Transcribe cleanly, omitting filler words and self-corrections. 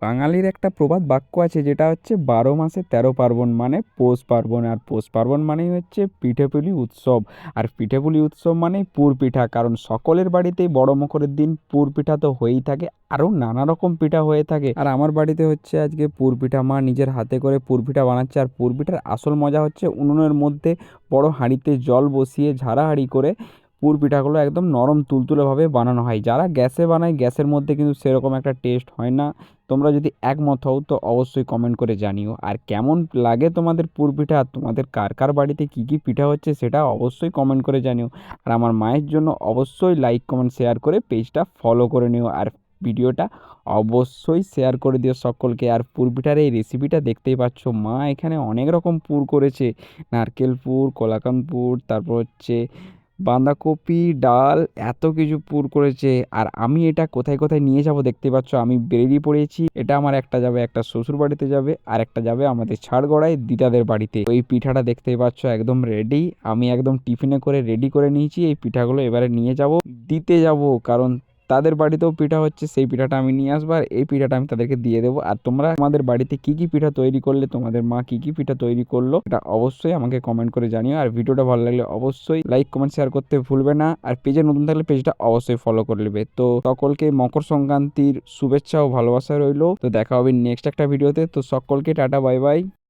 বাঙালির একটা প্রবাদ বাক্য আছে, যেটা হচ্ছে 12 মাসে 13 পার্বণ, মানে পৌষ পার্বণ। আর পৌষ পার্বণ মানেই হচ্ছে পিঠেপুলি উৎসব। আর পিঠেপুলি উৎসব মানেই পুর পিঠা, কারণ সকলের বাড়িতেই বড় মকরের দিন পুর পিঠা তো হয়েই থাকে, আরও নানা রকম পিঠা হয়ে থাকে। আর আমার বাড়িতে হচ্ছে আজকে পুর পিঠা, মা নিজের হাতে করে পুর পিঠা বানাচ্ছে। আর পুর পিঠার আসল মজা হচ্ছে উনুনের মধ্যে বড় হাঁড়িতে জল বসিয়ে ঝাড়াহাঁড়ি করে পুর পিঠাগুলো একদম নরম তুলতুলেভাবে বানানো হয়। যারা গ্যাসে বানায়, গ্যাসের মধ্যে কিন্তু সেরকম একটা টেস্ট হয় না। তোমরা যদি একমত হও তো অবশ্যই কমেন্ট করে জানিও। আর কেমন লাগে তোমাদের পুর পিঠা, আর তোমাদের কার কার বাড়িতে কী কী পিঠা হচ্ছে সেটা অবশ্যই কমেন্ট করে জানিও। আর আমার মায়ের জন্য অবশ্যই লাইক কমেন্ট শেয়ার করে পেজটা ফলো করে নিও। আর ভিডিওটা অবশ্যই শেয়ার করে দিও সকলকে। আর পুর পিঠার এই রেসিপিটা দেখতেই পাচ্ছ, মা এখানে অনেক রকম পুর করেছে। নারকেল পুর, কলাকান্দ পুর, তারপর হচ্ছে বাঁধাকপি, ডাল, এত কিছু পুর করেছে। আর আমি এটা কোথায় কোথায় নিয়ে যাব দেখতে পাচ্ছ, আমি বেরিয়ে পড়েছি। এটা আমার একটা যাবে একটা শ্বশুর বাড়িতে যাবে, আর একটা যাবে আমাদের ছাড়গড়ায় দিদাদের বাড়িতে। ওই পিঠাটা দেখতেই পাচ্ছ একদম রেডি, আমি একদম টিফিনে করে রেডি করে নিয়েছি। এই পিঠাগুলো এবারে নিয়ে যাব, দিতে যাব, কারণ তাদের বাড়িতেও পিঠা হচ্ছে, সেই পিঠাটা আমি নিয়ে আসবো আর এই পিঠাটা আমি তাদেরকে দিয়ে দেবো। আর তোমরা তোমাদের বাড়িতে কি কি পিঠা তৈরি করলে, তোমাদের মা কি কি পিঠা তৈরি করলো, এটা অবশ্যই আমাকে কমেন্ট করে জানিও। আর ভিডিওটা ভালো লাগলে অবশ্যই লাইক কমেন্ট শেয়ার করতে ভুলবে না। আর পেজে নতুন থাকলে পেজটা অবশ্যই ফলো করে নেবে। তো সকলকে মকর সংক্রান্তির শুভেচ্ছা ও ভালোবাসা রইলো। তো দেখা হবে নেক্সট একটা ভিডিওতে। তো সকলকে টাটা, বাই বাই।